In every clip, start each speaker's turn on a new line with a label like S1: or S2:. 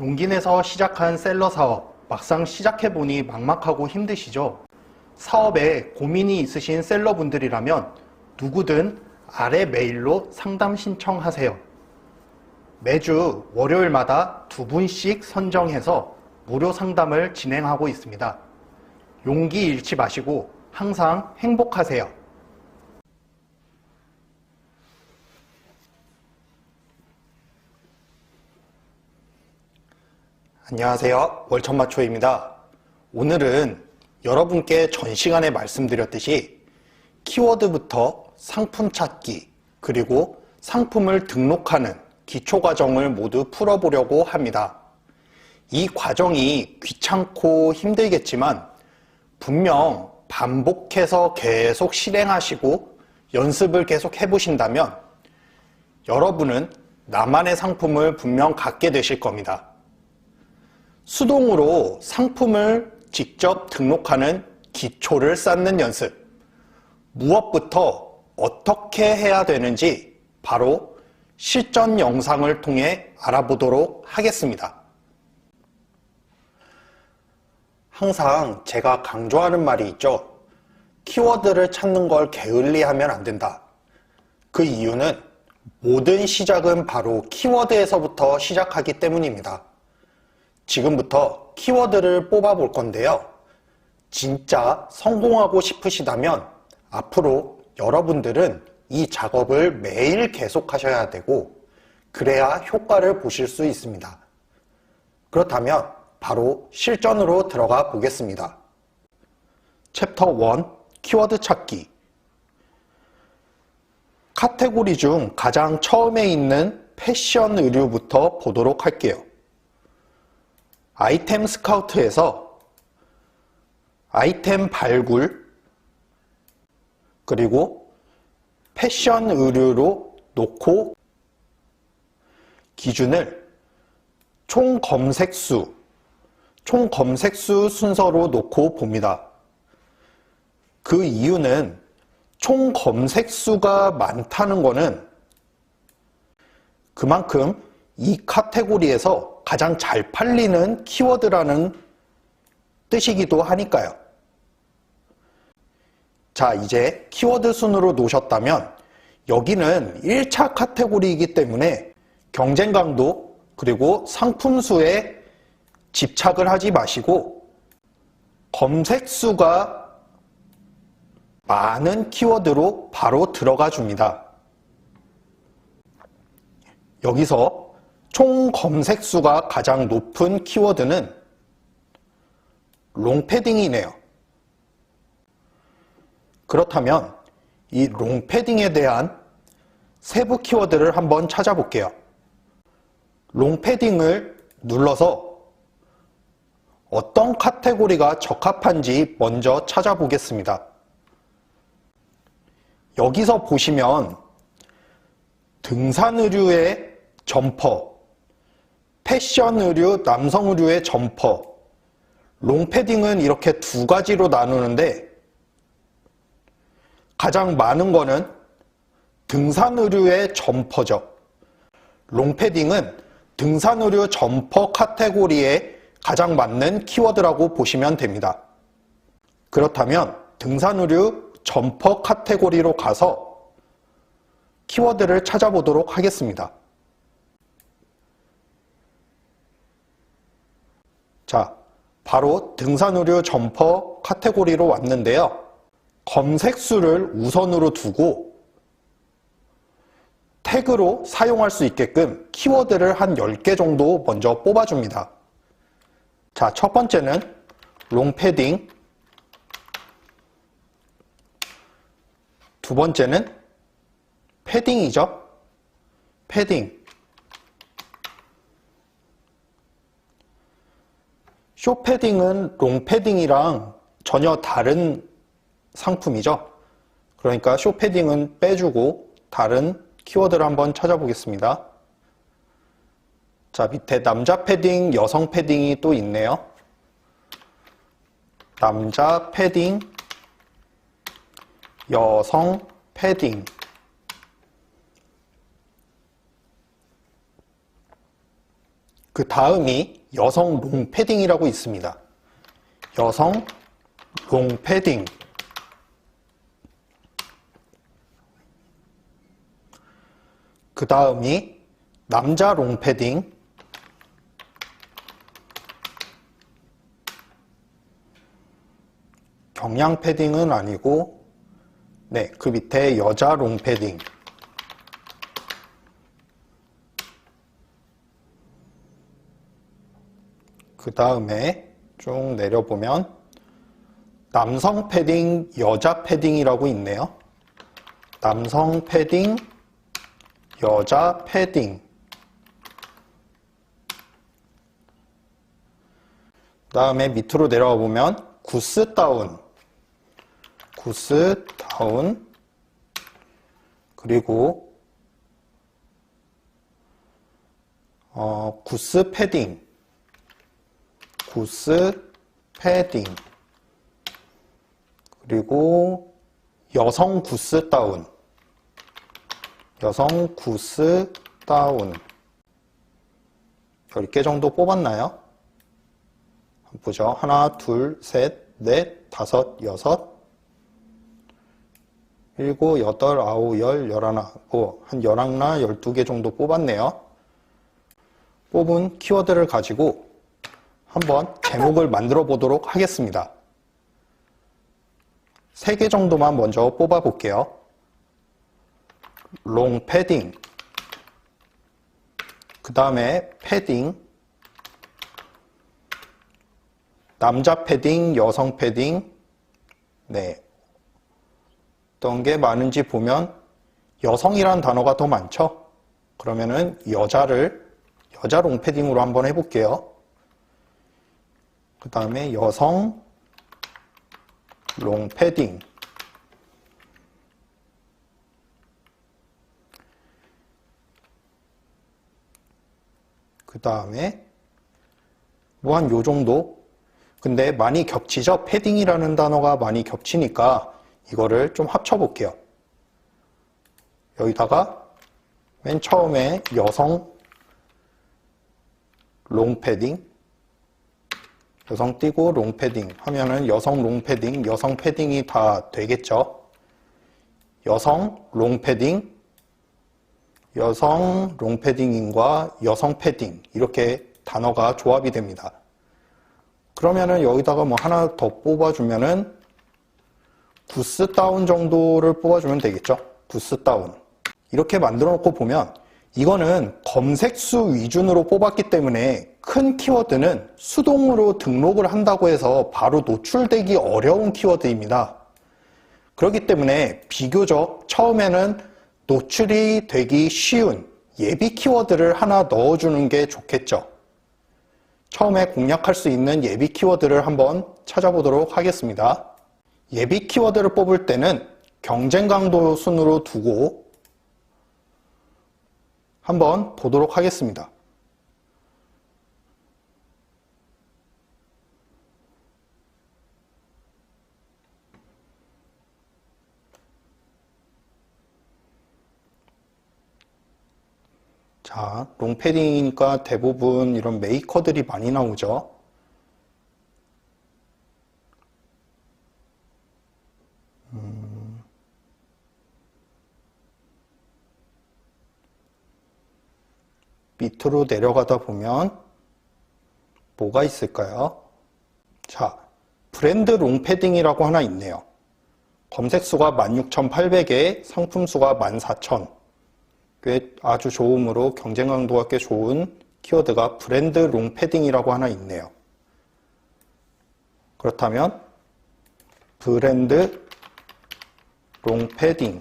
S1: 용기 내서 시작한 셀러 사업, 막상 시작해보니 막막하고 힘드시죠? 사업에 고민이 있으신 셀러분들이라면 누구든 아래 메일로 상담 신청하세요. 매주 월요일마다 2분씩 선정해서 무료 상담을 진행하고 있습니다. 용기 잃지 마시고 항상 행복하세요. 안녕하세요. 월천마초입니다. 오늘은 여러분께 전 시간에 말씀드렸듯이 키워드부터 상품 찾기 그리고 상품을 등록하는 기초 과정을 모두 풀어보려고 합니다. 이 과정이 귀찮고 힘들겠지만 분명 반복해서 계속 실행하시고 연습을 계속 해보신다면 여러분은 나만의 상품을 분명 갖게 되실 겁니다. 수동으로 상품을 직접 등록하는 기초를 쌓는 연습, 무엇부터 어떻게 해야 되는지 바로 실전 영상을 통해 알아보도록 하겠습니다. 항상 제가 강조하는 말이 있죠. 키워드를 찾는 걸 게을리하면 안 된다. 그 이유는 모든 시작은 바로 키워드에서부터 시작하기 때문입니다. 지금부터 키워드를 뽑아 볼 건데요. 진짜 성공하고 싶으시다면 앞으로 여러분들은 이 작업을 매일 계속 하셔야 되고 그래야 효과를 보실 수 있습니다. 그렇다면 바로 실전으로 들어가 보겠습니다. 챕터 1 키워드 찾기. 카테고리 중 가장 처음에 있는 패션 의류부터 보도록 할게요. 아이템 스카우트에서 아이템 발굴 그리고 패션 의류로 놓고 기준을 총 검색수 순서로 놓고 봅니다. 그 이유는 총 검색수가 많다는 것은 그만큼 이 카테고리에서 가장 잘 팔리는 키워드라는 뜻이기도 하니까요. 자, 이제 키워드 순으로 놓으셨다면 여기는 1차 카테고리이기 때문에 경쟁 강도 그리고 상품 수에 집착을 하지 마시고 검색 수가 많은 키워드로 바로 들어가 줍니다. 여기서 총 검색 수가 가장 높은 키워드는 롱패딩이네요. 그렇다면 이 롱패딩에 대한 세부 키워드를 한번 찾아볼게요. 롱패딩을 눌러서 어떤 카테고리가 적합한지 먼저 찾아보겠습니다. 여기서 보시면 등산 의류의 점퍼, 패션 의류, 남성 의류의 점퍼, 롱패딩은 이렇게 두 가지로 나누는데 가장 많은 거는 등산 의류의 점퍼죠. 롱패딩은 등산 의류 점퍼 카테고리에 가장 맞는 키워드라고 보시면 됩니다. 그렇다면 등산 의류 점퍼 카테고리로 가서 키워드를 찾아보도록 하겠습니다. 자, 바로 등산 의류 점퍼 카테고리로 왔는데요. 검색수를 우선으로 두고 태그로 사용할 수 있게끔 키워드를 한 10개 정도 먼저 뽑아줍니다. 자, 첫 번째는 롱패딩, 두 번째는 패딩이죠. 패딩. 쇼패딩은 롱패딩이랑 전혀 다른 상품이죠. 그러니까 쇼패딩은 빼주고 다른 키워드를 한번 찾아보겠습니다. 자, 밑에 남자 패딩, 여성 패딩이 또 있네요. 남자 패딩, 여성 패딩. 그 다음이 여성 롱패딩이라고 있습니다. 여성 롱패딩. 그 다음이 남자 롱패딩. 경량 패딩은 아니고, 네, 그 밑에 여자 롱패딩. 그 다음에 쭉 내려보면 남성 패딩, 여자 패딩이라고 있네요. 남성 패딩, 여자 패딩. 그 다음에 밑으로 내려와 보면 구스다운, 구스다운, 그리고 구스 패딩, 구스 패딩, 그리고 여성 구스 다운, 여성 구스 다운. 10개 정도 뽑았나요? 한번 보죠. 하나, 둘, 셋, 넷, 다섯, 여섯, 일곱, 여덟, 아홉, 열, 열하나, 한 11나 12개 정도 뽑았네요. 뽑은 키워드를 가지고 한번 제목을 만들어 보도록 하겠습니다. 3개 정도만 먼저 뽑아 볼게요. 롱 패딩, 그 다음에 패딩, 남자 패딩, 여성 패딩. 네, 어떤 게 많은지 보면 여성이라는 단어가 더 많죠? 그러면은 여자 롱패딩으로 한번 해볼게요. 그 다음에 여성 롱패딩. 그 다음에 뭐 한 요 정도? 근데 많이 겹치죠? 패딩이라는 단어가 많이 겹치니까 이거를 좀 합쳐볼게요. 여기다가 맨 처음에 여성 롱패딩, 여성 띄고 롱패딩 하면은 여성 롱패딩, 여성 패딩이 다 되겠죠? 여성 롱패딩, 여성 롱패딩인과 여성 패딩, 이렇게 단어가 조합이 됩니다. 그러면은 여기다가 뭐 하나 더 뽑아주면은 구스 다운 정도를 뽑아주면 되겠죠? 구스 다운. 이렇게 만들어 놓고 보면 이거는 검색수 위준으로 뽑았기 때문에 큰 키워드는 수동으로 등록을 한다고 해서 바로 노출되기 어려운 키워드입니다. 그렇기 때문에 비교적 처음에는 노출이 되기 쉬운 예비 키워드를 하나 넣어주는 게 좋겠죠. 처음에 공략할 수 있는 예비 키워드를 한번 찾아보도록 하겠습니다. 예비 키워드를 뽑을 때는 경쟁 강도 순으로 두고 한번 보도록 하겠습니다. 자, 롱패딩이니까 대부분 이런 메이커들이 많이 나오죠. 밑으로 내려가다 보면 뭐가 있을까요? 자, 브랜드 롱패딩이라고 하나 있네요. 검색수가 16,800에 상품수가 14,000. 꽤 아주 좋음으로 경쟁 강도가 꽤 좋은 키워드가 브랜드 롱패딩이라고 하나 있네요. 그렇다면 브랜드 롱패딩을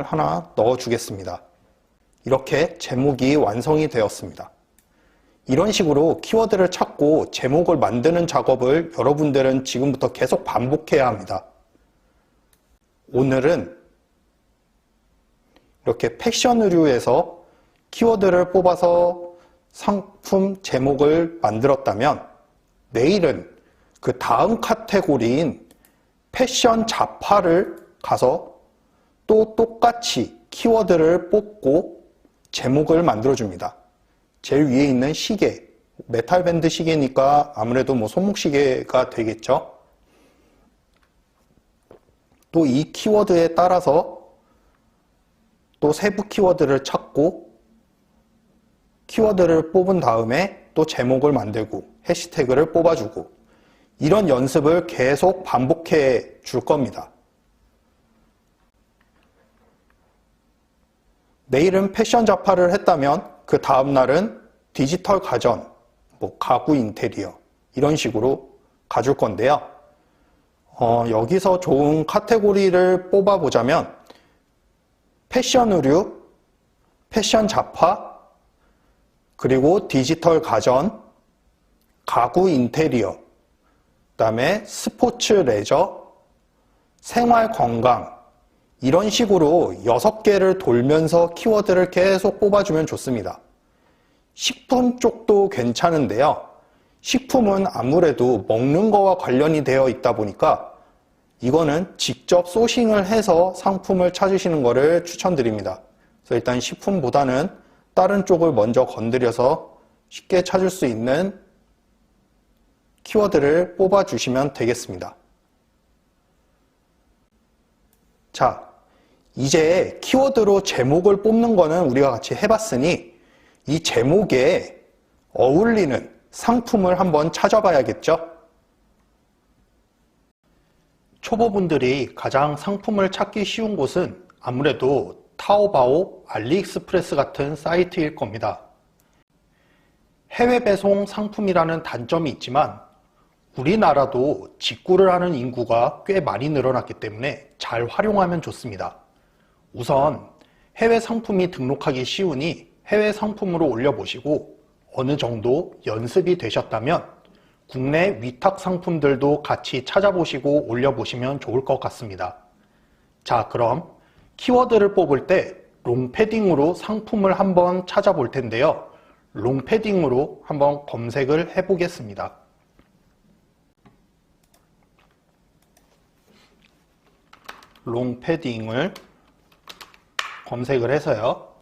S1: 하나 넣어주겠습니다. 이렇게 제목이 완성이 되었습니다. 이런 식으로 키워드를 찾고 제목을 만드는 작업을 여러분들은 지금부터 계속 반복해야 합니다. 오늘은 이렇게 패션 의류에서 키워드를 뽑아서 상품 제목을 만들었다면 내일은 그 다음 카테고리인 패션 잡화를 가서 또 똑같이 키워드를 뽑고 제목을 만들어줍니다. 제일 위에 있는 시계, 메탈 밴드 시계니까 아무래도 뭐 손목시계가 되겠죠. 또 이 키워드에 따라서 또 세부 키워드를 찾고 키워드를 뽑은 다음에 또 제목을 만들고 해시태그를 뽑아주고 이런 연습을 계속 반복해 줄 겁니다. 내일은 패션 잡화를 했다면 그 다음날은 디지털 가전, 뭐 가구 인테리어 이런 식으로 가줄 건데요. 여기서 좋은 카테고리를 뽑아보자면 패션 의류, 패션 잡화, 그리고 디지털 가전, 가구 인테리어, 그다음에 스포츠 레저, 생활 건강 이런 식으로 6개를 돌면서 키워드를 계속 뽑아주면 좋습니다. 식품 쪽도 괜찮은데요. 식품은 아무래도 먹는 거와 관련이 되어 있다 보니까 이거는 직접 소싱을 해서 상품을 찾으시는 것을 추천드립니다. 그래서 일단 식품보다는 다른 쪽을 먼저 건드려서 쉽게 찾을 수 있는 키워드를 뽑아주시면 되겠습니다. 자, 이제 키워드로 제목을 뽑는 거는 우리가 같이 해봤으니 이 제목에 어울리는 상품을 한번 찾아봐야겠죠? 초보분들이 가장 상품을 찾기 쉬운 곳은 아무래도 타오바오, 알리익스프레스 같은 사이트일 겁니다. 해외 배송 상품이라는 단점이 있지만 우리나라도 직구를 하는 인구가 꽤 많이 늘어났기 때문에 잘 활용하면 좋습니다. 우선 해외 상품이 등록하기 쉬우니 해외 상품으로 올려보시고 어느 정도 연습이 되셨다면 국내 위탁 상품들도 같이 찾아보시고 올려보시면 좋을 것 같습니다. 자, 그럼 키워드를 뽑을 때 롱패딩으로 상품을 한번 찾아볼 텐데요. 롱패딩으로 한번 검색을 해보겠습니다. 롱패딩을 검색을 해서요.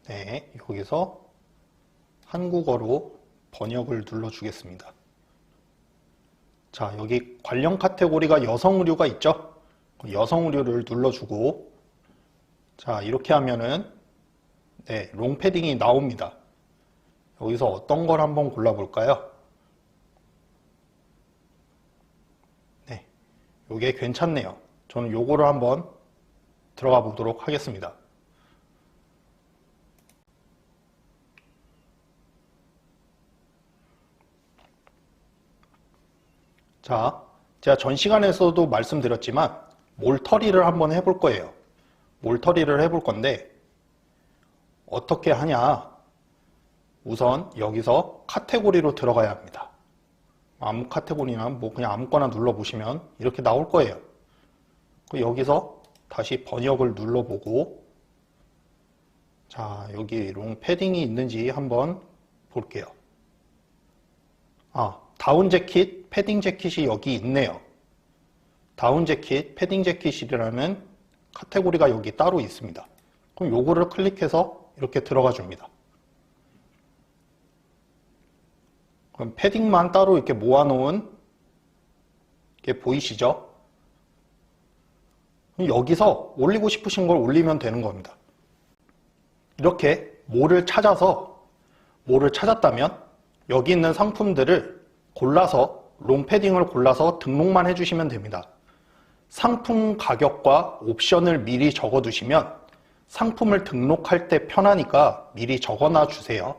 S1: 네, 여기서 한국어로 번역을 눌러주겠습니다. 자, 여기 관련 카테고리가 여성 의류가 있죠? 여성 의류를 눌러주고 자, 이렇게 하면은 네, 롱패딩이 나옵니다. 여기서 어떤 걸 한번 골라볼까요? 네, 요게 괜찮네요. 저는 요거를 한번 들어가 보도록 하겠습니다. 자, 제가 전 시간에서도 말씀드렸지만 몰터리를 한번 해볼 거예요. 몰터리를 해볼 건데 어떻게 하냐? 우선 여기서 카테고리로 들어가야 합니다. 아무 카테고리나 뭐 그냥 아무거나 눌러보시면 이렇게 나올 거예요. 여기서 다시 번역을 눌러보고 자, 여기 롱패딩이 있는지 한번 볼게요. 아, 다운 재킷, 패딩 재킷이 여기 있네요. 다운 재킷, 패딩 재킷이라는 카테고리가 여기 따로 있습니다. 그럼 요거를 클릭해서 이렇게 들어가 줍니다. 그럼 패딩만 따로 이렇게 모아놓은 게 보이시죠? 여기서 올리고 싶으신 걸 올리면 되는 겁니다. 이렇게 뭐를 찾았다면 여기 있는 상품들을 골라서 롱패딩을 골라서 등록만 해주시면 됩니다. 상품 가격과 옵션을 미리 적어두시면 상품을 등록할 때 편하니까 미리 적어놔 주세요.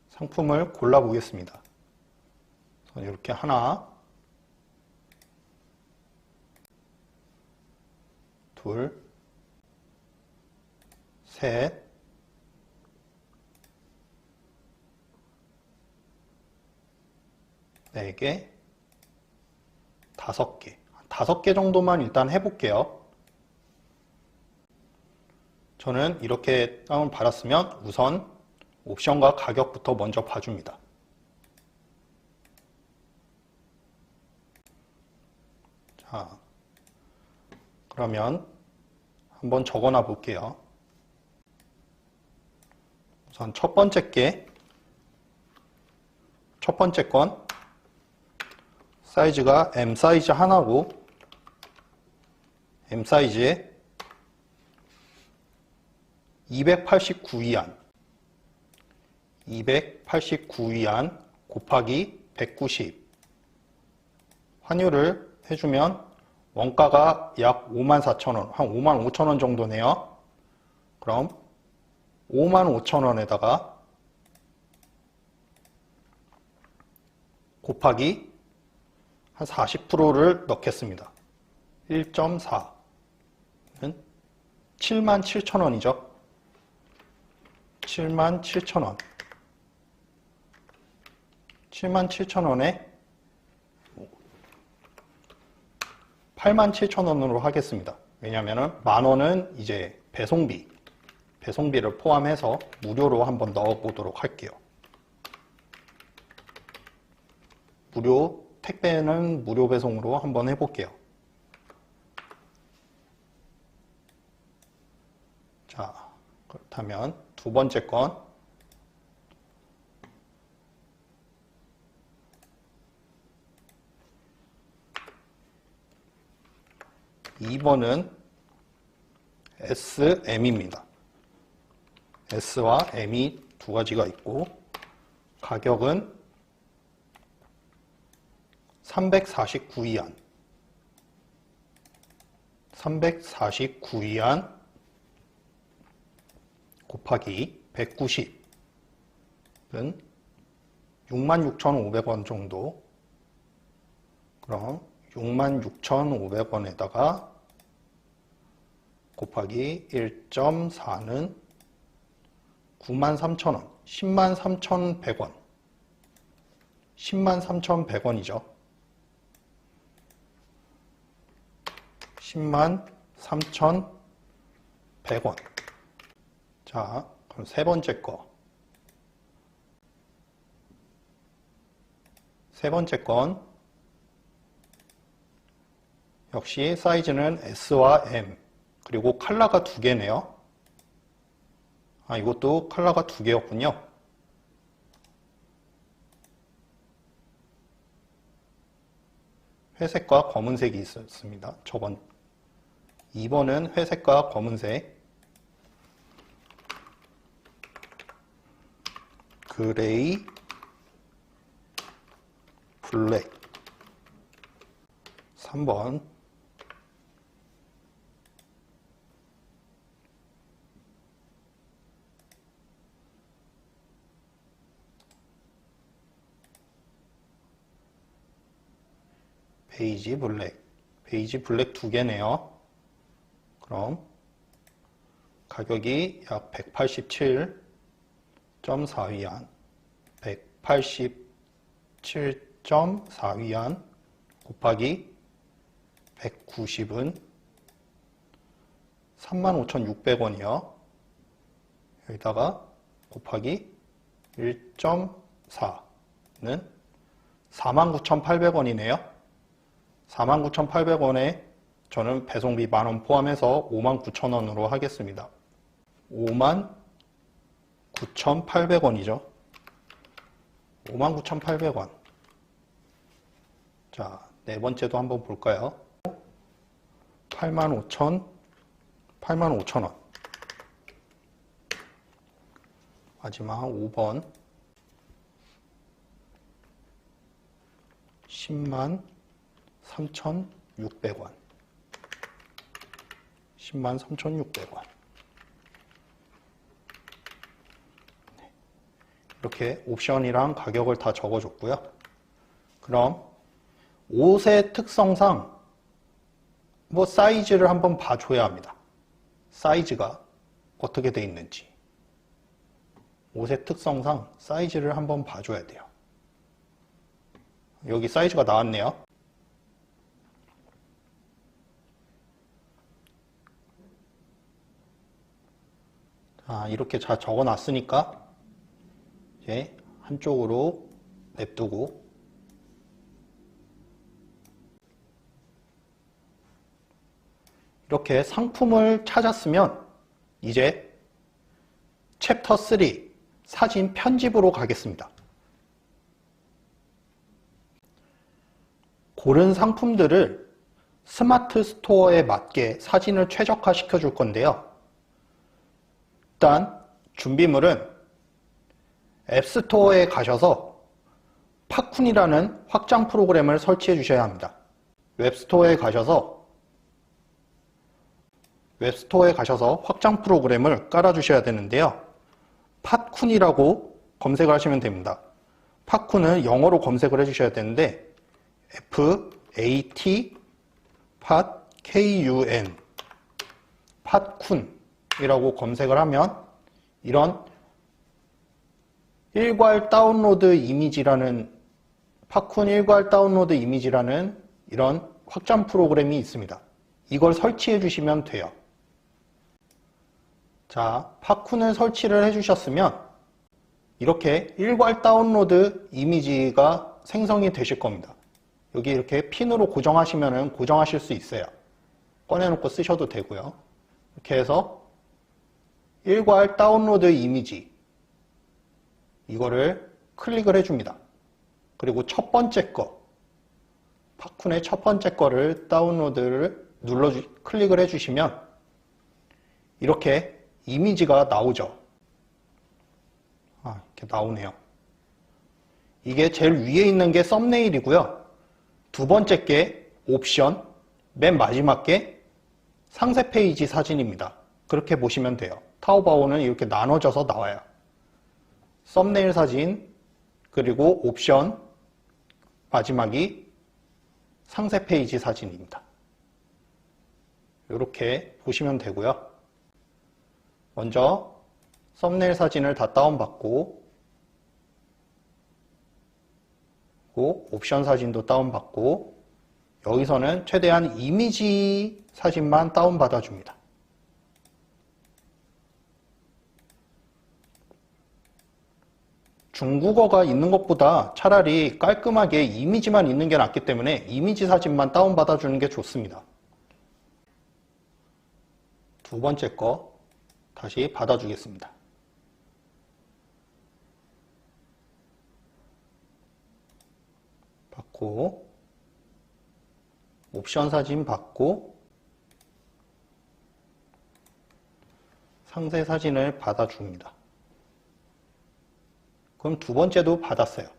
S1: 상품을 골라보겠습니다. 이렇게 하나, 둘, 셋, 네 개, 5개. 5개 정도만 일단 해볼게요. 저는 이렇게 다운받았으면 우선 옵션과 가격부터 먼저 봐줍니다. 자, 자, 그러면 한번 적어놔 볼게요. 우선 첫 번째 건 사이즈가 M 사이즈 하나고 M 사이즈에 289위안 289위안 곱하기 190 환율을 해주면 원가가 약 54,000원, 한 55,000원 정도네요. 그럼 55,000원에다가 곱하기 한 40%를 넣겠습니다. 1.4는 77,000원이죠. 77,000원. 77,000원에 87,000원으로 하겠습니다. 왜냐하면 만원은 이제 배송비를 포함해서 무료로 한번 넣어보도록 할게요. 택배는 무료 배송으로 한번 해볼게요. 자, 그렇다면 두 번째 건 2번은 SM입니다. S와 M이 두 가지가 있고 가격은 349위안 349위안 곱하기 190은 66,500원 정도. 그럼 66,500원에다가 곱하기 1.4는 93,000원, 103,100원. 103,100원이죠. 103,100원. 자, 그럼 세 번째 거. 세 번째 건 역시 사이즈는 S와 M 그리고 컬러가 두 개네요. 아, 이것도 컬러가 두 개였군요. 회색과 검은색이 있었습니다. 저번 2번은 회색과 검은색, 그레이, 블랙. 3번 베이지 블랙. 베이지 블랙 두 개네요. 그럼 가격이 약 187.4위안 187.4위안 곱하기 190은 35,600원이요. 여기다가 곱하기 1.4는 49,800원이네요. 49,800원에 저는 배송비 만원 포함해서 59,000원으로 하겠습니다. 59,800원이죠. 59,800원. 자, 네 번째도 한번 볼까요? 85,000원. 마지막 5번 103,600원. 103,600원. 이렇게 옵션이랑 가격을 다 적어줬고요. 그럼 옷의 특성상 사이즈를 한번 봐줘야 합니다. 사이즈가 어떻게 돼 있는지. 옷의 특성상 사이즈를 한번 봐줘야 돼요. 여기 사이즈가 나왔네요. 자, 이렇게 잘 적어놨으니까 이제 한쪽으로 냅두고 이렇게 상품을 찾았으면 이제 챕터 3 사진 편집으로 가겠습니다. 고른 상품들을 스마트 스토어에 맞게 사진을 최적화시켜 줄 건데요. 일단 준비물은 앱스토어에 가셔서 파쿤이라는 확장 프로그램을 설치해 주셔야 합니다. 웹스토어에 가셔서 확장 프로그램을 깔아 주셔야 되는데요. 팟쿤이라고 검색을 하시면 됩니다. 팟쿤은 영어로 검색을 해 주셔야 되는데 FAT KUN 팟쿤이라고 검색을 하면 이런 일괄 다운로드 이미지라는 팟쿤 일괄 다운로드 이미지라는 이런 확장 프로그램이 있습니다. 이걸 설치해 주시면 돼요. 자, 팟쿤을 설치를 해 주셨으면 이렇게 일괄 다운로드 이미지가 생성이 되실 겁니다. 여기 이렇게 핀으로 고정하시면 고정하실 수 있어요. 꺼내놓고 쓰셔도 되고요. 이렇게 해서 일괄 다운로드 이미지 이거를 클릭을 해줍니다. 그리고 첫 번째 거 팟쿤의 첫 번째 거를 다운로드를 클릭을 해주시면 이렇게 이미지가 나오죠. 이렇게 나오네요. 이게 제일 위에 있는 게 썸네일이고요. 두 번째 게 옵션, 맨 마지막 게 상세 페이지 사진입니다. 그렇게 보시면 돼요. 타오바오는 이렇게 나눠져서 나와요. 썸네일 사진, 그리고 옵션, 마지막이 상세 페이지 사진입니다. 이렇게 보시면 되고요. 먼저 썸네일 사진을 다 다운받고 옵션 사진도 다운받고 여기서는 최대한 이미지 사진만 다운받아 줍니다. 중국어가 있는 것보다 차라리 깔끔하게 이미지만 있는 게 낫기 때문에 이미지 사진만 다운받아 주는 게 좋습니다. 두 번째 거 다시 받아주겠습니다. 받고 옵션 사진 받고 상세 사진을 받아줍니다. 그럼 두 번째도 받았어요.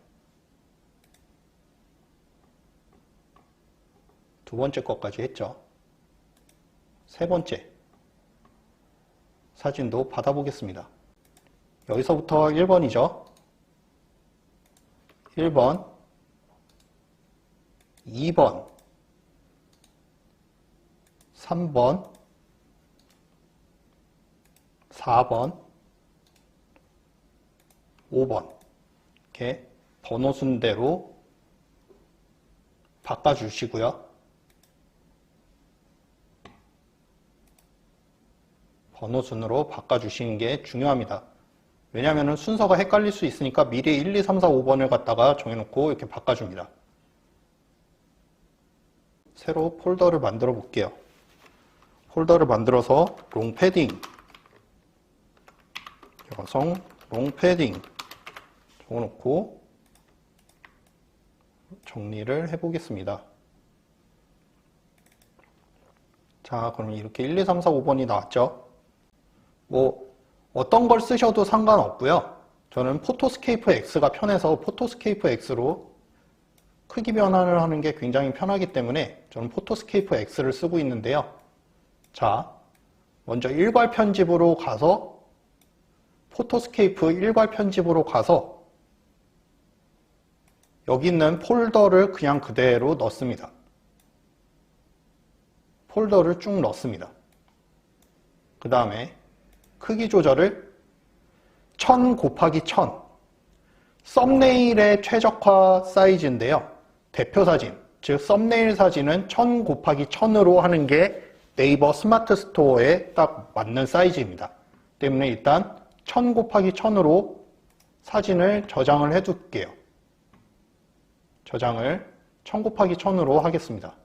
S1: 두 번째 것까지 했죠. 세 번째 사진도 받아보겠습니다. 여기서부터 1번이죠. 1번, 2번, 3번, 4번, 5번 이렇게 번호 순대로 바꿔주시고요. 번호 순으로 바꿔주시는 게 중요합니다. 왜냐하면 순서가 헷갈릴 수 있으니까 미리 1, 2, 3, 4, 5번을 갖다가 정해놓고 이렇게 바꿔줍니다. 새로 폴더를 만들어 볼게요. 폴더를 만들어서 롱패딩, 여성 롱패딩 적어놓고 정리를 해보겠습니다. 자, 그럼 이렇게 1, 2, 3, 4, 5번이 나왔죠? 어떤 걸 쓰셔도 상관없고요. 저는 포토스케이프 X가 편해서 포토스케이프 X로 크기 변환을 하는 게 굉장히 편하기 때문에 저는 포토스케이프 X를 쓰고 있는데요. 자, 먼저 일괄 편집으로 가서 포토스케이프 일괄 편집으로 가서 여기 있는 폴더를 그냥 그대로 넣습니다. 폴더를 쭉 넣습니다. 그 다음에 크기 조절을 1000 곱하기 1000 썸네일의 최적화 사이즈인데요. 대표 사진, 즉 썸네일 사진은 1000 곱하기 1000으로 하는 게 네이버 스마트 스토어에 딱 맞는 사이즈입니다. 때문에 일단 1000 곱하기 1000으로 사진을 저장을 해둘게요. 저장을 1000 곱하기 1000으로 하겠습니다.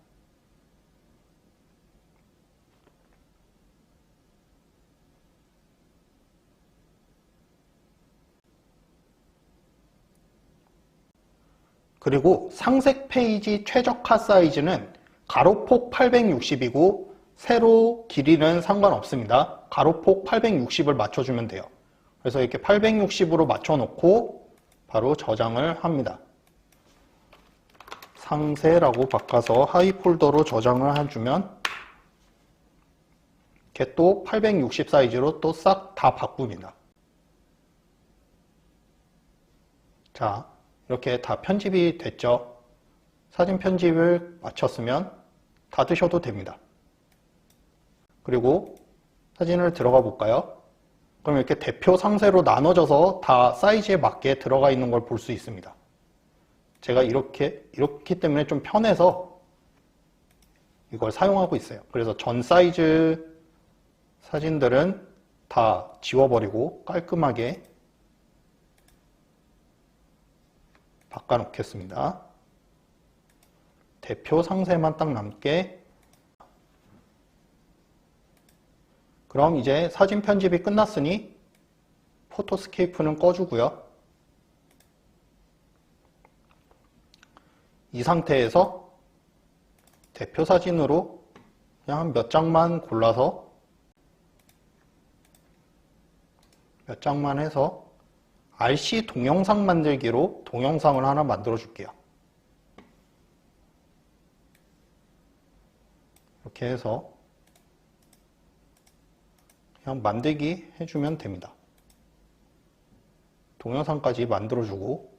S1: 그리고 상색 페이지 최적화 사이즈는 가로폭 860이고 세로 길이는 상관없습니다. 가로폭 860을 맞춰주면 돼요. 그래서 이렇게 860으로 맞춰놓고 바로 저장을 합니다. 상세라고 바꿔서 하위 폴더로 저장을 해주면 이렇게 또 860 사이즈로 또 싹 다 바꿉니다. 자, 이렇게 다 편집이 됐죠. 사진 편집을 마쳤으면 닫으셔도 됩니다. 그리고 사진을 들어가 볼까요? 그럼 이렇게 대표 상세로 나눠져서 다 사이즈에 맞게 들어가 있는 걸 볼 수 있습니다. 제가 이렇기 때문에 좀 편해서 이걸 사용하고 있어요. 그래서 전 사이즈 사진들은 다 지워버리고 깔끔하게 바꿔놓겠습니다. 대표 상세만 딱 남게. 그럼 이제 사진 편집이 끝났으니 포토스케이프는 꺼주고요. 이 상태에서 대표 사진으로 그냥 몇 장만 골라서 몇 장만 해서 RC 동영상 만들기로 동영상을 하나 만들어 줄게요. 이렇게 해서 그냥 만들기 해주면 됩니다. 동영상까지 만들어주고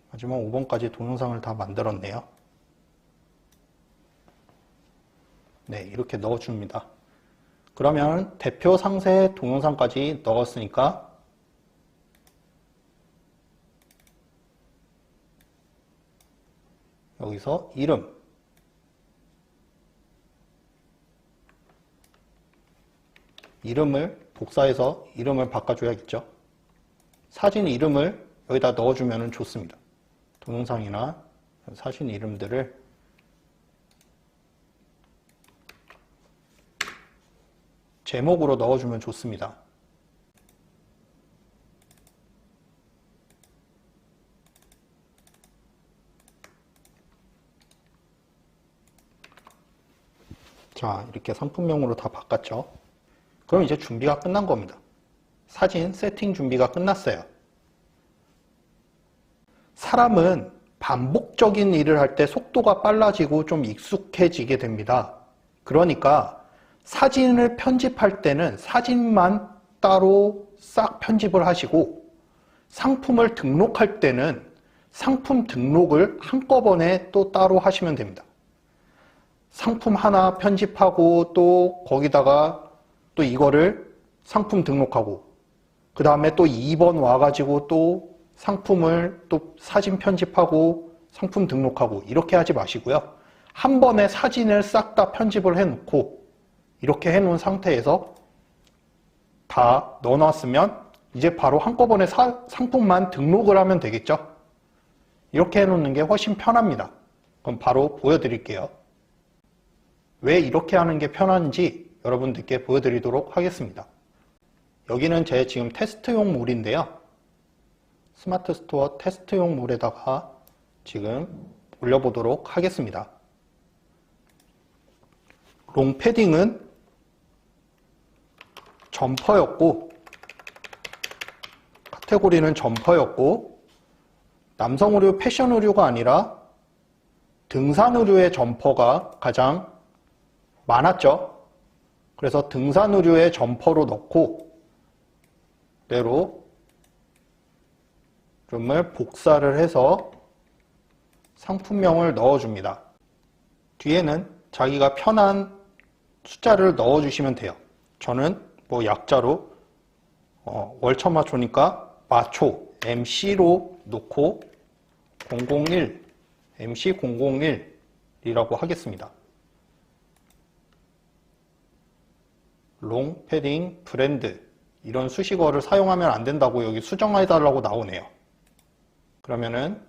S1: 마지막 5번까지 동영상을 다 만들었네요. 네, 이렇게 넣어줍니다. 그러면 대표 상세 동영상까지 넣었으니까 여기서 이름을 복사해서 이름을 바꿔줘야겠죠. 사진 이름을 여기다 넣어주면 좋습니다. 동영상이나 사진 이름들을 제목으로 넣어주면 좋습니다. 자, 이렇게 상품명으로 다 바꿨죠. 그럼 이제 준비가 끝난 겁니다. 사진 세팅 준비가 끝났어요. 사람은 반복적인 일을 할 때 속도가 빨라지고 좀 익숙해지게 됩니다. 그러니까 사진을 편집할 때는 사진만 따로 싹 편집을 하시고 상품을 등록할 때는 상품 등록을 한꺼번에 또 따로 하시면 됩니다. 상품 하나 편집하고 또 거기다가 또 이거를 상품 등록하고 그 다음에 또 2번 와가지고 또 상품을 또 사진 편집하고 상품 등록하고 이렇게 하지 마시고요. 한 번에 사진을 싹 다 편집을 해놓고 이렇게 해놓은 상태에서 다 넣어놨으면 이제 바로 한꺼번에 상품만 등록을 하면 되겠죠. 이렇게 해놓는 게 훨씬 편합니다. 그럼 바로 보여드릴게요. 왜 이렇게 하는 게 편한지 여러분들께 보여드리도록 하겠습니다. 여기는 제 지금 테스트용 몰인데요. 스마트 스토어 테스트용 몰에다가 지금 올려보도록 하겠습니다. 롱 패딩은 점퍼였고 카테고리는 점퍼였고 남성 의류, 패션 의류가 아니라 등산 의류의 점퍼가 가장 많았죠. 그래서 등산 의류의 점퍼로 넣고 그대로 이름을 복사를 해서 상품명을 넣어줍니다. 뒤에는 자기가 편한 숫자를 넣어주시면 돼요. 저는 뭐 약자로 월천마초니까 마초 MC로 놓고 001 MC001이라고 하겠습니다. 롱 패딩 브랜드 이런 수식어를 사용하면 안 된다고 여기 수정해달라고 나오네요. 그러면은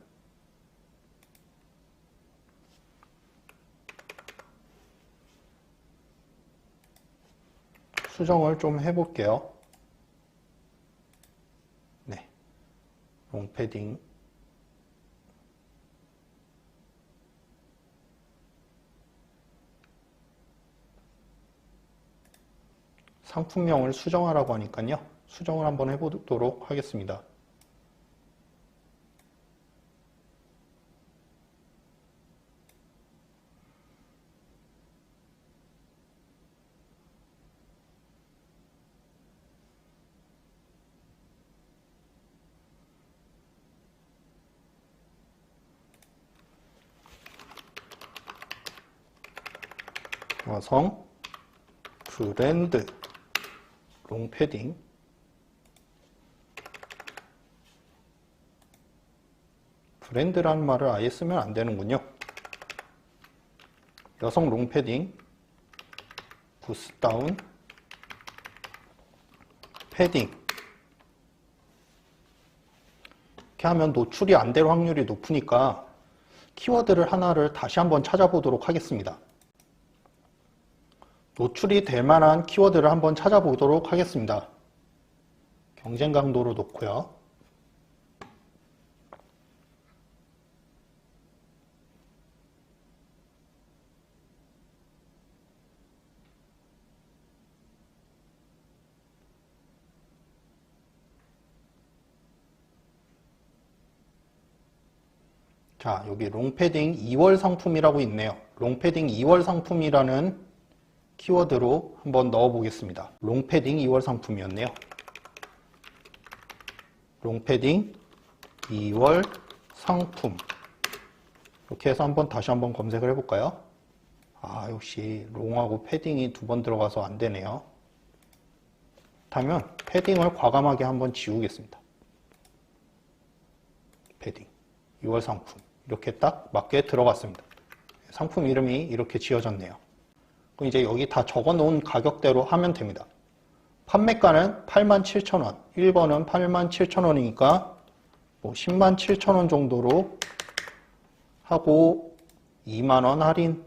S1: 수정을 좀 해볼게요. 네, 롱 패딩 상품명을 수정하라고 하니까요. 수정을 한번 해보도록 하겠습니다. 여성 브랜드 롱패딩 브랜드라는 말을 아예 쓰면 안 되는군요. 여성 롱패딩 부스다운 패딩 이렇게 하면 노출이 안 될 확률이 높으니까 키워드를 하나를 다시 한번 찾아보도록 하겠습니다. 노출이 될 만한 키워드를 한번 찾아보도록 하겠습니다. 경쟁 강도로 놓고요. 자, 여기 롱패딩 2월 상품이라고 있네요. 롱패딩 2월 상품이라는 키워드로 한번 넣어 보겠습니다. 롱패딩 2월 상품이었네요. 롱패딩 2월 상품 이렇게 해서 다시 한번 검색을 해볼까요? 아, 역시 롱하고 패딩이 두 번 들어가서 안 되네요. 그렇다면 패딩을 과감하게 한번 지우겠습니다. 패딩 2월 상품 이렇게 딱 맞게 들어갔습니다. 상품 이름이 이렇게 지어졌네요. 그럼 이제 여기 다 적어 놓은 가격대로 하면 됩니다. 판매가는 87,000원, 1번은 87,000원이니까 뭐 107,000원 정도로 하고 2만원 할인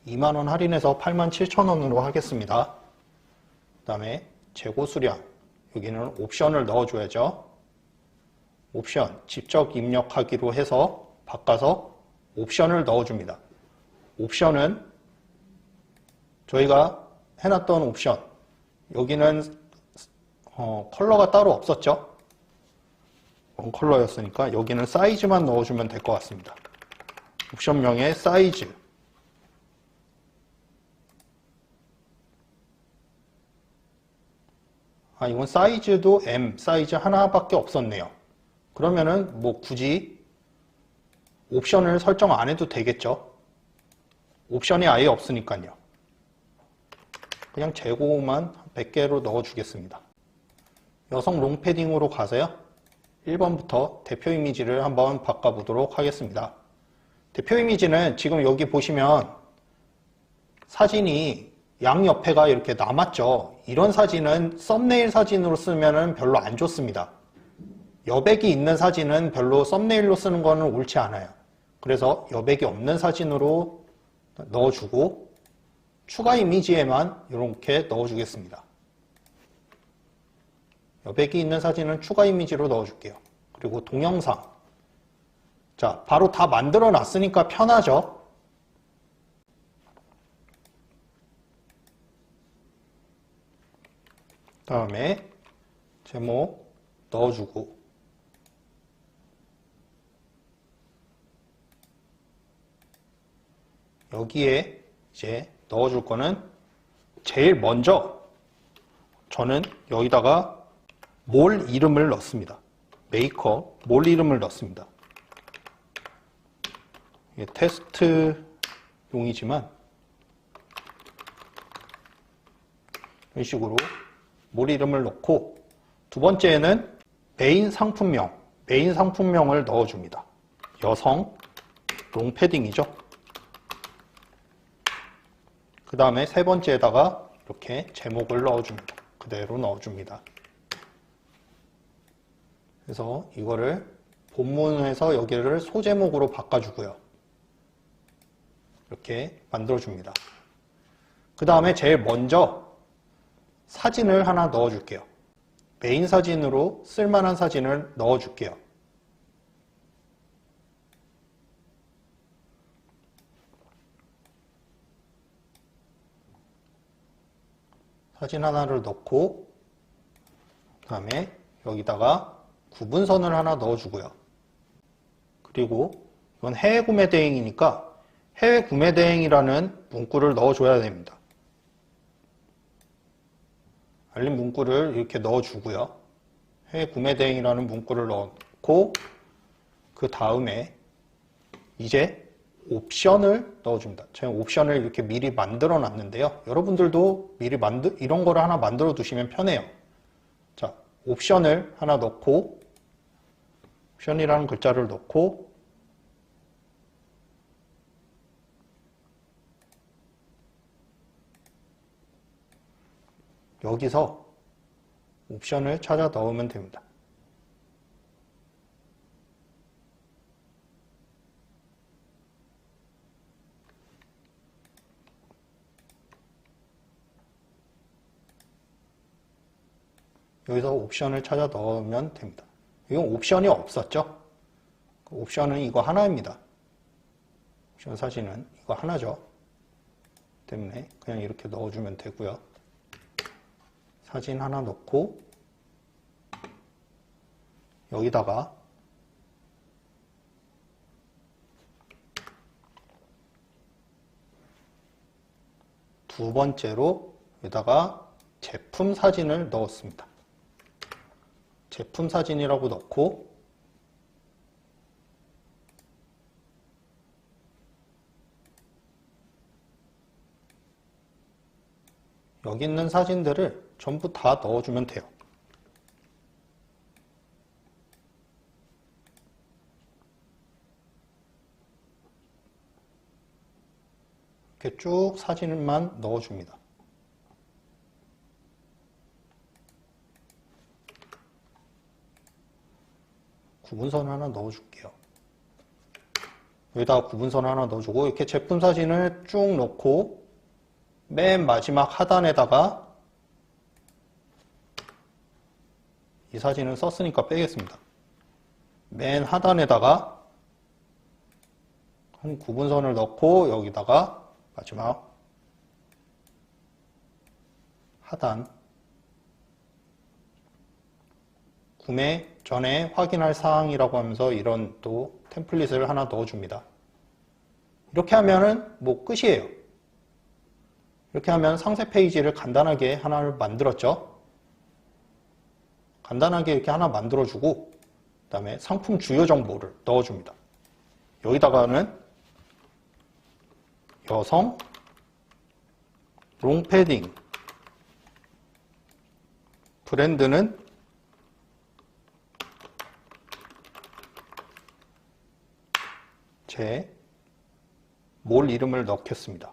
S1: 2만원 할인해서 87,000원으로 하겠습니다. 그 다음에 재고 수량 여기는 옵션을 넣어줘야죠. 옵션 직접 입력하기로 해서 바꿔서 옵션을 넣어줍니다. 옵션은 저희가 해놨던 옵션 여기는 컬러가 따로 없었죠. 원 컬러였으니까 여기는 사이즈만 넣어주면 될 것 같습니다. 옵션명의 사이즈 이건 사이즈도 M 사이즈 하나밖에 없었네요. 그러면은 뭐 굳이 옵션을 설정 안 해도 되겠죠. 옵션이 아예 없으니까요. 그냥 재고만 100개로 넣어주겠습니다. 여성 롱패딩으로 가서요. 1번부터 대표 이미지를 한번 바꿔보도록 하겠습니다. 대표 이미지는 지금 여기 보시면 사진이 양옆에가 이렇게 남았죠. 이런 사진은 썸네일 사진으로 쓰면 별로 안 좋습니다. 여백이 있는 사진은 별로 썸네일로 쓰는 거는 옳지 않아요. 그래서 여백이 없는 사진으로 넣어주고 추가 이미지에만 이렇게 넣어주겠습니다. 여백이 있는 사진은 추가 이미지로 넣어줄게요. 그리고 동영상. 자, 바로 다 만들어 놨으니까 편하죠. 다음에 제목 넣어주고 여기에 이제 넣어줄 거는 제일 먼저 저는 여기다가 몰 이름을 넣습니다. 메이커 몰 이름을 넣습니다. 이게 테스트용이지만 이런 식으로 몰 이름을 넣고 두 번째는 메인 상품명을 넣어줍니다. 여성 롱패딩이죠. 그 다음에 세 번째에다가 이렇게 제목을 넣어줍니다. 그대로 넣어줍니다. 그래서 이거를 본문에서 여기를 소제목으로 바꿔주고요. 이렇게 만들어줍니다. 그 다음에 제일 먼저 사진을 하나 넣어줄게요. 메인 사진으로 쓸만한 사진을 넣어줄게요. 사진 하나를 넣고 그 다음에 여기다가 구분선을 하나 넣어주고요. 그리고 이건 해외 구매 대행이니까 해외 구매 대행이라는 문구를 넣어줘야 됩니다. 알림 문구를 이렇게 넣어주고요. 해외 구매 대행이라는 문구를 넣고 그 다음에 이제 옵션을 넣어줍니다. 제가 옵션을 이렇게 미리 만들어 놨는데요. 여러분들도 미리 이런 거를 하나 만들어 두시면 편해요. 자, 옵션을 하나 넣고 옵션이라는 글자를 넣고 여기서 옵션을 찾아 넣으면 됩니다. 여기서 옵션을 찾아 넣으면 됩니다. 이건 옵션이 없었죠? 옵션은 이거 하나입니다. 옵션 사진은 이거 하나죠. 때문에 그냥 이렇게 넣어주면 되고요. 사진 하나 넣고 여기다가 두 번째로 여기다가 제품 사진을 넣었습니다. 제품 사진이라고 넣고 여기 있는 사진들을 전부 다 넣어주면 돼요. 이렇게 쭉 사진만 넣어줍니다. 구분선 하나 넣어줄게요. 여기다가 구분선 하나 넣어주고 이렇게 제품 사진을 쭉 넣고 맨 마지막 하단에다가 이 사진을 썼으니까 빼겠습니다. 맨 하단에다가 한 구분선을 넣고 여기다가 마지막 하단 구매 전에 확인할 사항이라고 하면서 이런 또 템플릿을 하나 넣어줍니다. 이렇게 하면은 뭐 끝이에요. 이렇게 하면 상세 페이지를 간단하게 하나를 만들었죠. 간단하게 이렇게 하나 만들어주고 그 다음에 상품 주요 정보를 넣어줍니다. 여기다가는 여성 롱패딩 브랜드는 제 몰 이름을 넣겠습니다.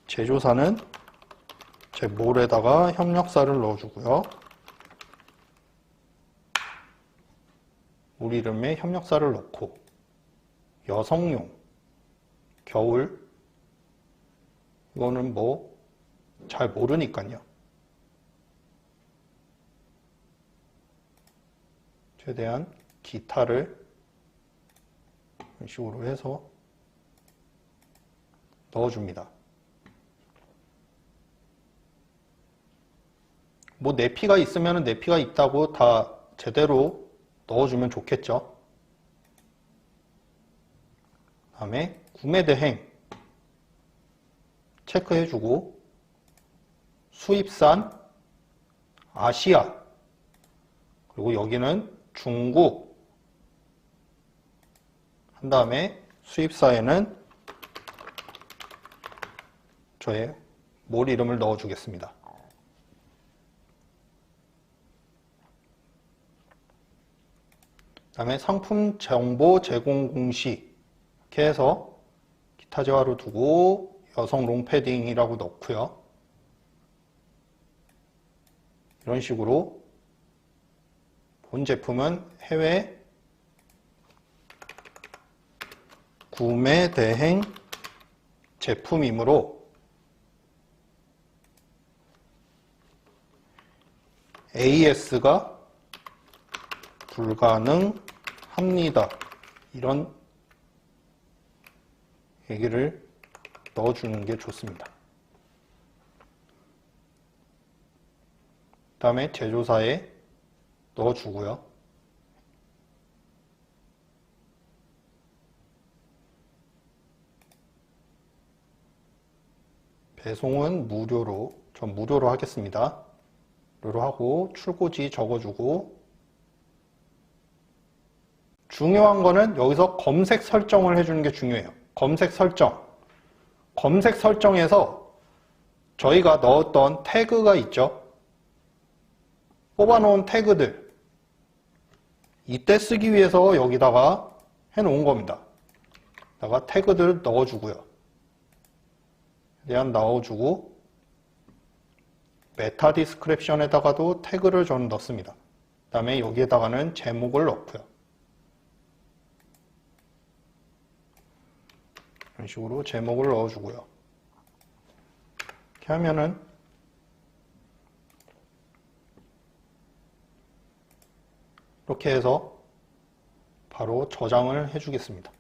S1: 제조사는 제 몰에다가 협력사를 넣어주고요. 몰 이름에 협력사를 넣고 여성용 겨울 이거는 뭐 잘 모르니까요. 최대한 기타를 이런 식으로 해서 넣어줍니다. 뭐 내피가 있으면 내피가 있다고 다 제대로 넣어주면 좋겠죠. 그 다음에 구매 대행 체크해주고 수입산 아시아 그리고 여기는 중국 한 다음에 수입사에는 저의 몰 이름을 넣어주겠습니다. 그 다음에 상품 정보 제공 공시 이렇게 해서 기타 재화로 두고 여성 롱패딩이라고 넣고요. 이런 식으로 본 제품은 해외 구매 대행 제품이므로 AS가 불가능합니다. 이런 얘기를 넣어주는 게 좋습니다. 그 다음에 제조사에 넣어주고요. 배송은 전 무료로 하겠습니다. 무료로 하고 출고지 적어주고, 중요한 거는 여기서 검색 설정을 해주는 게 중요해요. 검색 설정. 검색 설정에서 저희가 넣었던 태그가 있죠. 뽑아놓은 태그들. 이때 쓰기 위해서 여기다가 해놓은 겁니다. 여기다가 태그들 넣어주고요. 대한 넣어주고, 메타 디스크립션에다가도 태그를 저는 넣습니다. 그 다음에 여기에다가는 제목을 넣고요. 이런 식으로 제목을 넣어주고요. 이렇게 하면은 이렇게 해서 바로 저장을 해주겠습니다.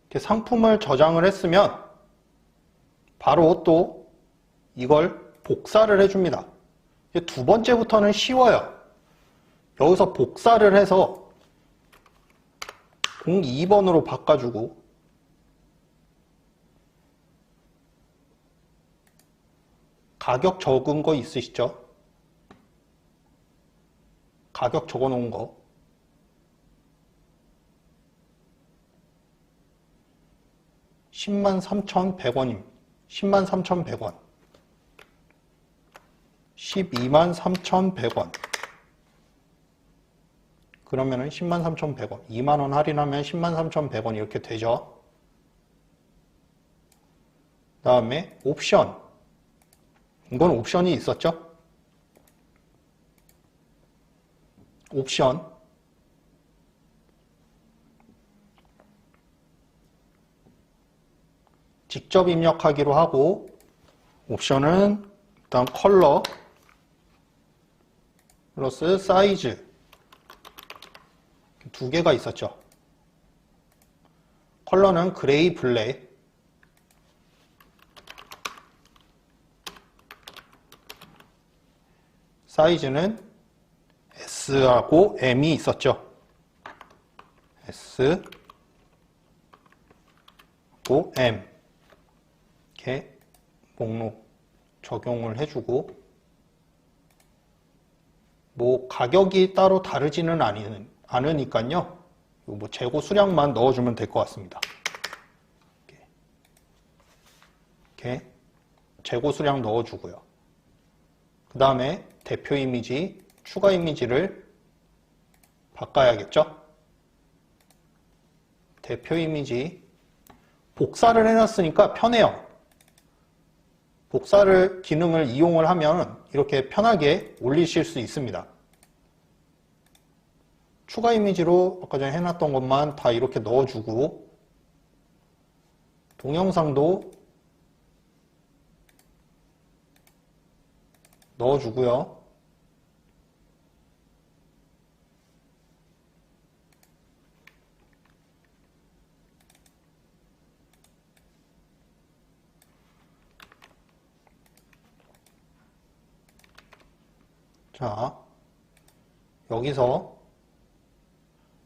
S1: 이렇게 상품을 저장을 했으면 바로 또 이걸 복사를 해줍니다. 두 번째부터는 쉬워요. 여기서 복사를 해서 02번으로 바꿔주고, 가격 적은 거 있으시죠? 가격 적어 놓은 거. 103,100원입니다. 103,100원. 123,100원. 그러면은 103,100원. 2만원 할인하면 103,100원 이렇게 되죠. 그 다음에 옵션. 이건 옵션이 있었죠? 옵션. 직접 입력하기로 하고, 옵션은 일단 컬러 플러스 사이즈 두 개가 있었죠. 컬러는 그레이 블랙, 사이즈는 S하고 M이 있었죠. S하고 M 이렇게 목록 적용을 해주고, 뭐 가격이 따로 다르지는 않으니까요. 뭐 재고 수량만 넣어주면 될 것 같습니다. 이렇게 재고 수량 넣어주고요. 그 다음에 대표 이미지, 추가 이미지를 바꿔야겠죠? 대표 이미지 복사를 해놨으니까 편해요. 복사를 기능을 이용을 하면 이렇게 편하게 올리실 수 있습니다. 추가 이미지로 아까 전에 해놨던 것만 다 이렇게 넣어주고, 동영상도 넣어주고요. 자, 여기서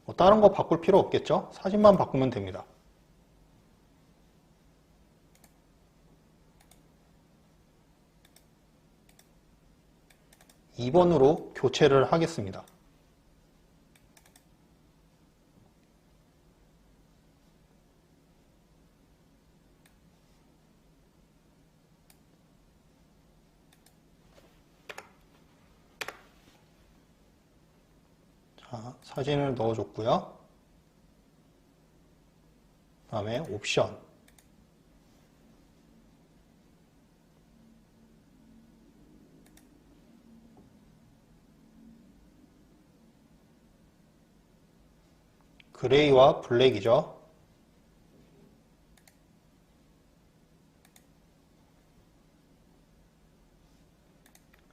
S1: 뭐 다른 거 바꿀 필요 없겠죠? 사진만 바꾸면 됩니다. (2번으로) 교체를 하겠습니다. 자, 사진을 넣어줬고요. 다음에 옵션, 그레이와 블랙이죠.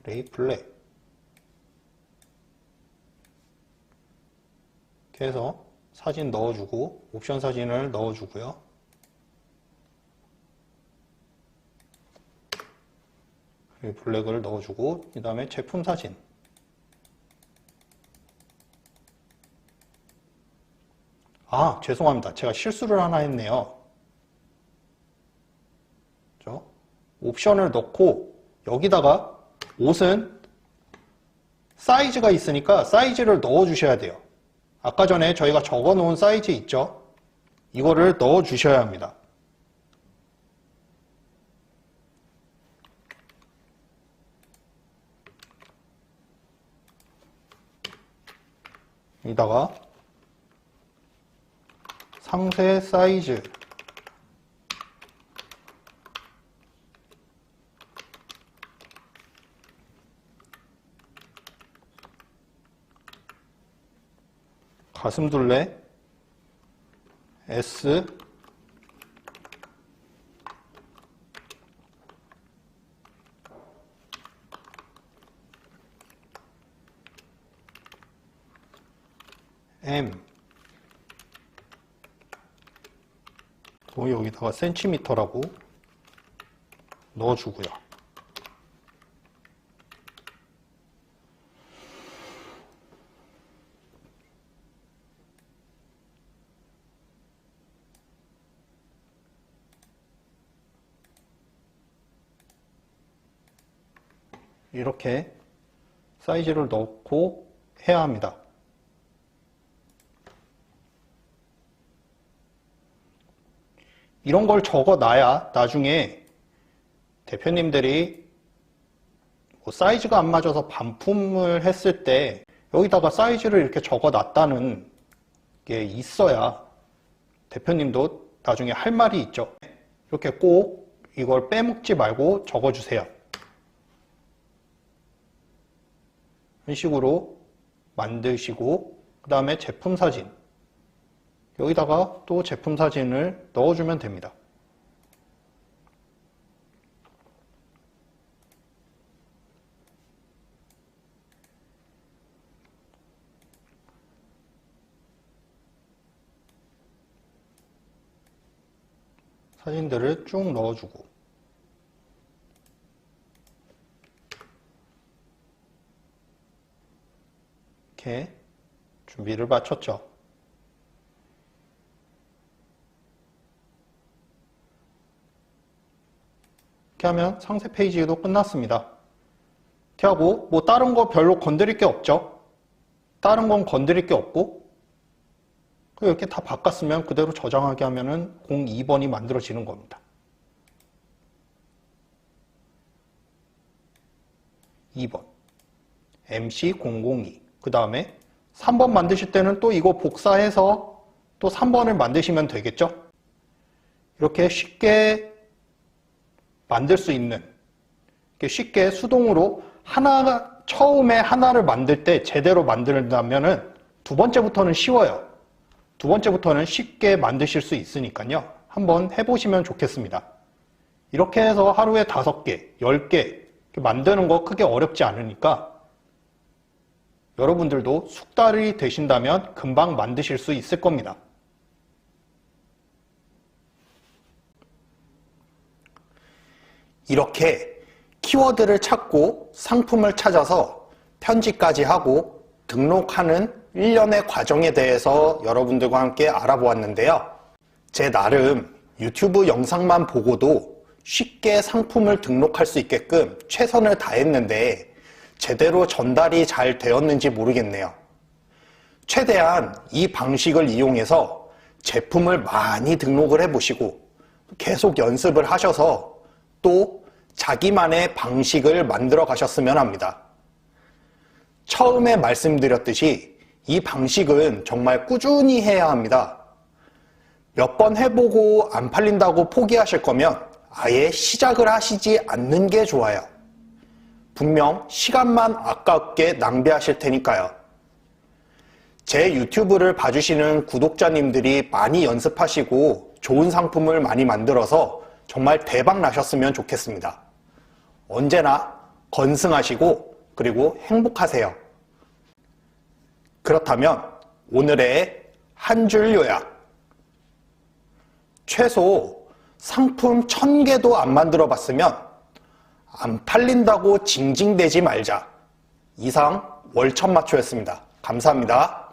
S1: 그레이, 블랙. 이렇게 해서 사진 넣어주고, 옵션 사진을 넣어주고요. 그리고 블랙을 넣어주고, 그 다음에 제품 사진. 아, 죄송합니다. 제가 실수를 하나 했네요. 옵션을 넣고 여기다가 옷은 사이즈가 있으니까 사이즈를 넣어 주셔야 돼요. 아까 전에 저희가 적어 놓은 사이즈 있죠? 이거를 넣어 주셔야 합니다. 여기다가 상세 사이즈 가슴둘레 S M 또 여기다가 센티미터라고 넣어주고요. 이렇게 사이즈를 넣고 해야 합니다. 이런 걸 적어놔야 나중에 대표님들이 뭐 사이즈가 안 맞아서 반품을 했을 때 여기다가 사이즈를 이렇게 적어놨다는 게 있어야 대표님도 나중에 할 말이 있죠. 이렇게 꼭 이걸 빼먹지 말고 적어주세요. 이런 식으로 만드시고 그 다음에 제품 사진 여기다가 또 제품 사진을 넣어주면 됩니다. 사진들을 쭉 넣어주고 이렇게 준비를 마쳤죠. 이렇게 하면 상세 페이지도 끝났습니다. 이렇게 하고 뭐 다른 거 별로 건드릴 게 없죠. 다른 건 건드릴 게 없고 이렇게 다 바꿨으면 그대로 저장하게 하면은 02번이 만들어지는 겁니다. 2번 MC002 그 다음에 3번 만드실 때는 또 이거 복사해서 또 3번을 만드시면 되겠죠. 이렇게 쉽게 만들 수 있는 이렇게 쉽게 수동으로 처음에 하나를 만들 때 제대로 만들다면은 두 번째부터는 쉬워요. 두 번째부터는 쉽게 만드실 수 있으니까요. 한번 해보시면 좋겠습니다. 이렇게 해서 하루에 5개, 10개 만드는 거 크게 어렵지 않으니까 여러분들도 숙달이 되신다면 금방 만드실 수 있을 겁니다. 이렇게 키워드를 찾고 상품을 찾아서 편집까지 하고 등록하는 일련의 과정에 대해서 여러분들과 함께 알아보았는데요. 제 나름 유튜브 영상만 보고도 쉽게 상품을 등록할 수 있게끔 최선을 다했는데 제대로 전달이 잘 되었는지 모르겠네요. 최대한 이 방식을 이용해서 제품을 많이 등록을 해보시고 계속 연습을 하셔서 또 자기만의 방식을 만들어 가셨으면 합니다. 처음에 말씀드렸듯이 이 방식은 정말 꾸준히 해야 합니다. 몇 번 해보고 안 팔린다고 포기하실 거면 아예 시작을 하시지 않는 게 좋아요. 분명 시간만 아깝게 낭비하실 테니까요. 제 유튜브를 봐주시는 구독자님들이 많이 연습하시고 좋은 상품을 많이 만들어서 정말 대박 나셨으면 좋겠습니다. 언제나 건승하시고 그리고 행복하세요. 그렇다면 오늘의 한 줄 요약. 최소 상품 1000개도 안 만들어 봤으면 안 팔린다고 징징대지 말자. 이상 월천마초였습니다. 감사합니다.